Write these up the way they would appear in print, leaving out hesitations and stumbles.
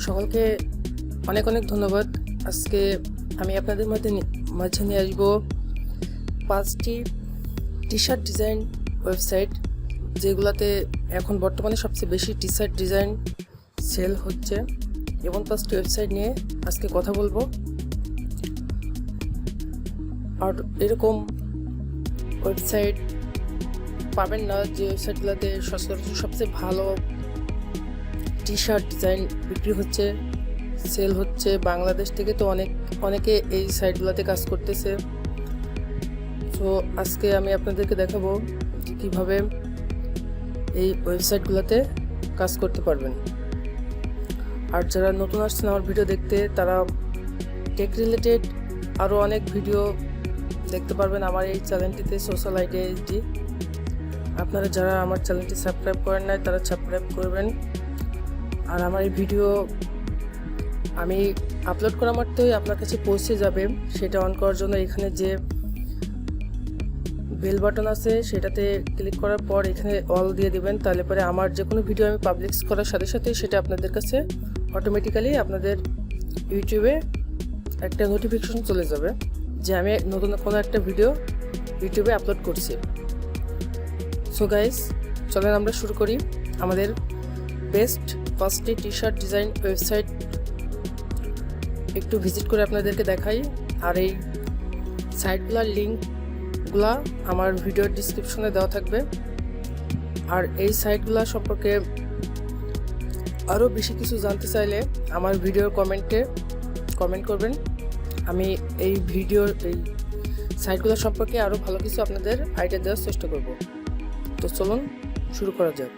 সকলকে অনেক অনেক ধন্যবাদ। আজকে আমি আপনাদের মাঝে নিয়ে আসবো 5টি টি শার্ট ডিজাইন ওয়েবসাইট, যেগুলোতে এখন বর্তমানে সবচেয়ে বেশি টি শার্ট ডিজাইন সেল হচ্ছে, এবং 5টি ওয়েবসাইট নিয়ে আজকে কথা বলবো। আর এরকম ওয়েবসাইট পাবেন না যে ওয়েবসাইটগুলোতে সচরাচর সবচেয়ে ভালো টি শার্ট ডিজাইন বিক্রি হচ্ছে, সেল হচ্ছে। বাংলাদেশ থেকে তো অনেকে এই সাইটগুলোতে কাজ করতেছে। তো আজকে আমি আপনাদেরকে দেখাবো যে কীভাবে এই ওয়েবসাইটগুলোতে কাজ করতে পারবেন। আর যারা নতুন আসছেন আমার ভিডিও দেখতে, তারা টেক রিলেটেড আরও অনেক ভিডিও দেখতে পারবেন আমার এই চ্যানেলটিতে, SocialideaHD। আপনারা যারা আমার চ্যানেলটি সাবস্ক্রাইব করেন নাই, তারা সাবস্ক্রাইব করবেন। আর আমার এই ভিডিও আমি আপলোড করা মাত্রই আপনার কাছে পৌঁছে যাবে। সেটা অন করার জন্য এখানে যে বেল বাটন আছে সেটাতে ক্লিক করার পর এখানে অল দিয়ে দিবেন। তাহলে পরে আমার যে কোনো ভিডিও আমি পাবলিশ করার সাথে সাথে সেটা আপনাদের কাছে অটোমেটিক্যালি আপনাদের ইউটিউবে একটা নোটিফিকেশন চলে যাবে যে আমি নতুন কোনো একটা ভিডিও ইউটিউবে আপলোড করছি। সো গাইস, চলেন আমরা শুরু করি। আমাদের বেস্ট 5টি টি শার্ট ডিজাইন ওয়েবসাইট একটু ভিজিট করে আপনাদেরকে দেখাই। আর এই সাইটগুলোর লিঙ্কগুলা আমার ভিডিওর ডিসক্রিপশনে দেওয়া থাকবে। আর এই সাইটগুলো সম্পর্কে আরও বেশি কিছু জানতে চাইলে আমার ভিডিওর কমেন্ট করবেন। আমি এই সাইটগুলো সম্পর্কে আরও ভালো কিছু আপনাদের আইডিয়া দেওয়ার চেষ্টা করব। তো চলুন শুরু করা যাক।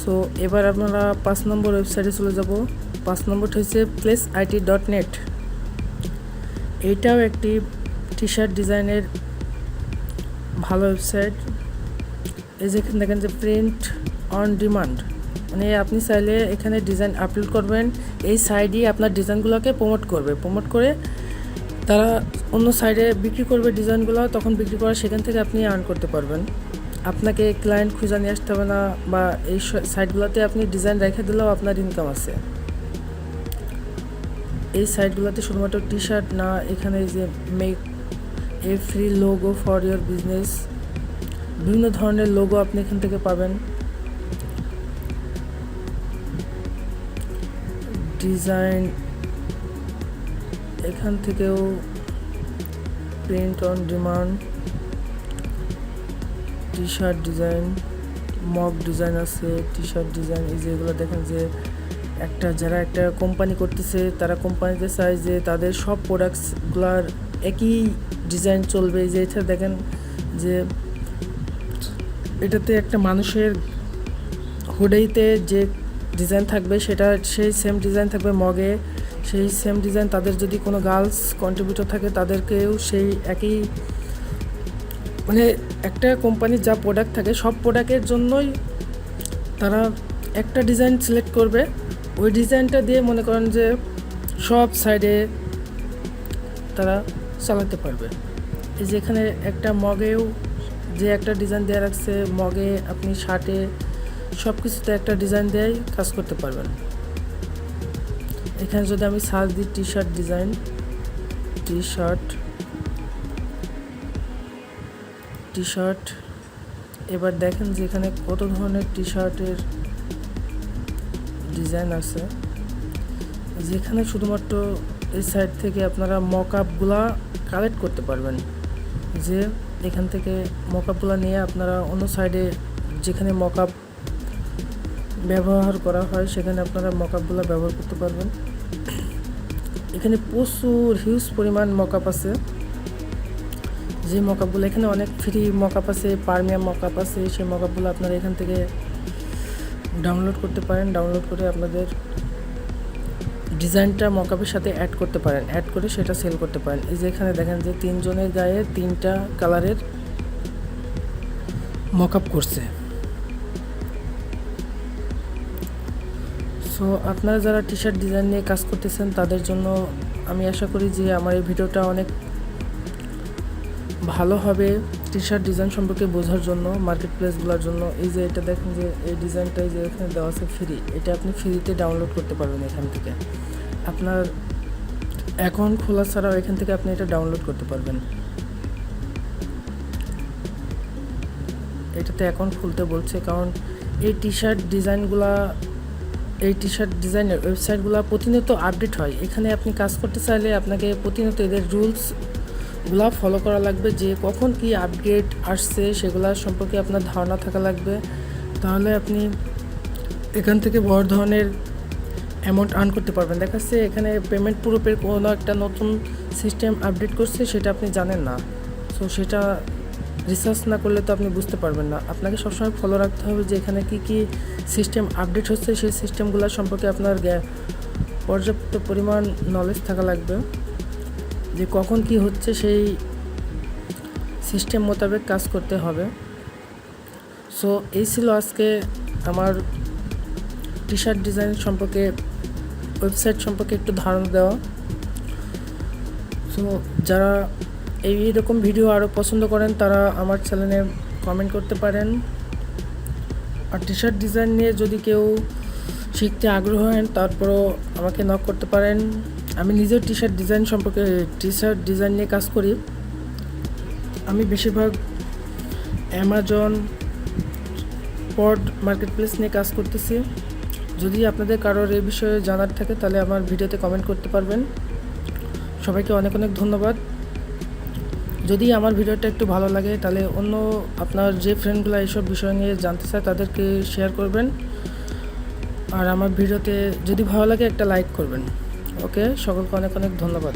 সো এবার আপনারা 5 নম্বর ওয়েবসাইটে চলে যাব। 5 নম্বরটা হচ্ছে placeit.net। এইটাও একটি টি শার্ট ডিজাইনের ভালো ওয়েবসাইট। এই যেখানে দেখেন যে প্রিন্ট অন ডিমান্ড, মানে আপনি চাইলে এখানে ডিজাইন আপলোড করবেন, এই সাইডেই আপনার ডিজাইনগুলোকে প্রমোট করে তারা অন্য সাইডে বিক্রি করবে ডিজাইনগুলো, তখন বিক্রি করা সেখান থেকে আপনি আর্ন করতে পারবেন। আপনাকে ক্লায়েন্ট খুঁজে নিয়ে আসতে হবে না, বা এই সাইটগুলোতে আপনি ডিজাইন রেখে দিলেও আপনার ইনকাম আছে। এই সাইটগুলোতে শুধুমাত্র টি শার্ট না, এখানে যে make a free logo for your business, বিভিন্ন ধরনের লোগো আপনি এখান থেকে পাবেন। ডিজাইন এখান থেকেও print on demand, T shirt design, mock design আছে, টি শার্ট ডিজাইন। এই যেগুলো দেখেন যে যারা একটা কোম্পানি করতেছে, তারা কোম্পানিতে চায় যে তাদের সব প্রোডাক্টসগুলার একই ডিজাইন চলবে। যে এটা দেখেন যে এটাতে একটা মানুষের হুডেইতে যে ডিজাইন থাকবে সেটা সেই সেম ডিজাইন থাকবে মগে, সেই সেম ডিজাইন তাদের যদি কোনো গার্লস কন্ট্রিবিউটর থাকে তাদেরকেও সেই একই, মানে একটা কোম্পানির যা প্রোডাক্ট থাকে সব প্রোডাক্টের জন্যই তারা একটা ডিজাইন সিলেক্ট করবে। ওই ডিজাইনটা দিয়ে মনে করেন যে সব সাইডে তারা চালাতে পারবে। এই যে এখানে একটা মগেও যে একটা ডিজাইন দেওয়া রাখছে, মগে আপনি শার্টে সব কিছুতে একটা ডিজাইন দিয়েই কাজ করতে পারবেন। এখানে যদি আমি সার্চ দিই T shirt design, T shirt, এবার দেখেন যে এখানে কত ধরনের টি শার্টের ডিজাইন আছে। যেখানে শুধুমাত্র এই সাইট থেকে আপনারা মকআপগুলা কালেক্ট করতে পারবেন, যে এখান থেকে মকআপগুলো নিয়ে আপনারা অন্য সাইডে যেখানে মকআপ ব্যবহার করা হয় সেখানে আপনারা মকআপগুলো ব্যবহার করতে পারবেন। এখানে প্রচুর হিউজ পরিমাণ মকআপ আছে। যে মকআপগুলো এখানে অনেক ফ্রি মকআপ আছে, প্রিমিয়াম মকআপ আছে, সেই মকআপগুলো আপনারা এখান থেকে ডাউনলোড করতে পারেন। ডাউনলোড করে আপনাদের ডিজাইনটা মকআপের সাথে অ্যাড করতে পারেন, অ্যাড করে সেটা সেল করতে পারেন। এই যে এখানে দেখেন যে 3 জনের গায়ে 3টা কালারের মকআপ করছে। সো আপনারা যারা টি শার্ট ডিজাইন নিয়ে কাজ করতেছেন তাদের জন্য আমি আশা করি যে আমার এই ভিডিওটা অনেক ভালো হবে টি শার্ট ডিজাইন সম্পর্কে বোঝার জন্য, মার্কেট প্লেসগুলোর জন্য। এই যে এটা দেখেন যে এই ডিজাইনটাই যে এখানে দেওয়া আছে ফ্রি, এটা আপনি ফ্রিতে ডাউনলোড করতে পারবেন। এখান থেকে আপনার অ্যাকাউন্ট খোলা ছাড়াও এখান থেকে আপনি এটা ডাউনলোড করতে পারবেন। এটাতে অ্যাকাউন্ট খুলতে বলছে, কারণ এই টি শার্ট ডিজাইনের ওয়েবসাইটগুলো প্রতিনিয়ত আপডেট হয়। এখানে আপনি কাজ করতে চাইলে আপনাকে প্রতিনিয়ত এদের রুলসগুলো ফলো করা লাগবে, যে কখন কি আপডেট আসছে সেগুলো সম্পর্কে আপনার ধারণা থাকা লাগবে। তাহলে আপনি এখান থেকে বড় ধরনের অ্যামাউন্ট আর্ন করতে পারবেন। দেখাচ্ছে এখানে পেমেন্ট প্রুফের কোনো একটা নতুন সিস্টেম আপডেট করছে, সেটা আপনি জানেন না। সো সেটা রিসার্চ না করলে তো আপনি বুঝতে পারবেন না। আপনাকে সবসময় ফলো রাখতে হবে যে এখানে কি সিস্টেম আপডেট হচ্ছে, সেই সিস্টেমগুলো সম্পর্কে আপনার পর্যাপ্ত পরিমাণ নলেজ থাকা লাগবে, যে কখন কি হচ্ছে সেই সিস্টেম মোতাবেক কাজ করতে হবে। সো এই ছিল আজকে আমার টি শার্ট ডিজাইন সম্পর্কে, ওয়েবসাইট সম্পর্কে একটু ধারণা দেওয়া। সো যারা এইরকম ভিডিও আরও পছন্দ করেন তারা আমার চ্যানেলে কমেন্ট করতে পারেন। আর টি শার্ট ডিজাইন নিয়ে যদি কেউ শিখতে আগ্রহ হন তারপরও আমাকে নক করতে পারেন। আমি নিজেও টি শার্ট ডিজাইন নিয়ে কাজ করি। আমি বেশিরভাগ অ্যামাজন পড মার্কেট প্লেস নিয়ে কাজ করতেছি। যদি আপনাদের কারোর এই বিষয়ে জানার থাকে তাহলে আমার ভিডিওতে কমেন্ট করতে পারবেন। সবাইকে অনেক অনেক ধন্যবাদ। যদি আমার ভিডিওটা একটু ভালো লাগে তাহলে অন্য আপনার যে ফ্রেন্ডগুলো এইসব বিষয় নিয়ে জানতে চায় তাদেরকে শেয়ার করবেন। আর আমার ভিডিওতে যদি ভালো লাগে একটা লাইক করবেন। ওকে, সকলকে অনেক অনেক ধন্যবাদ।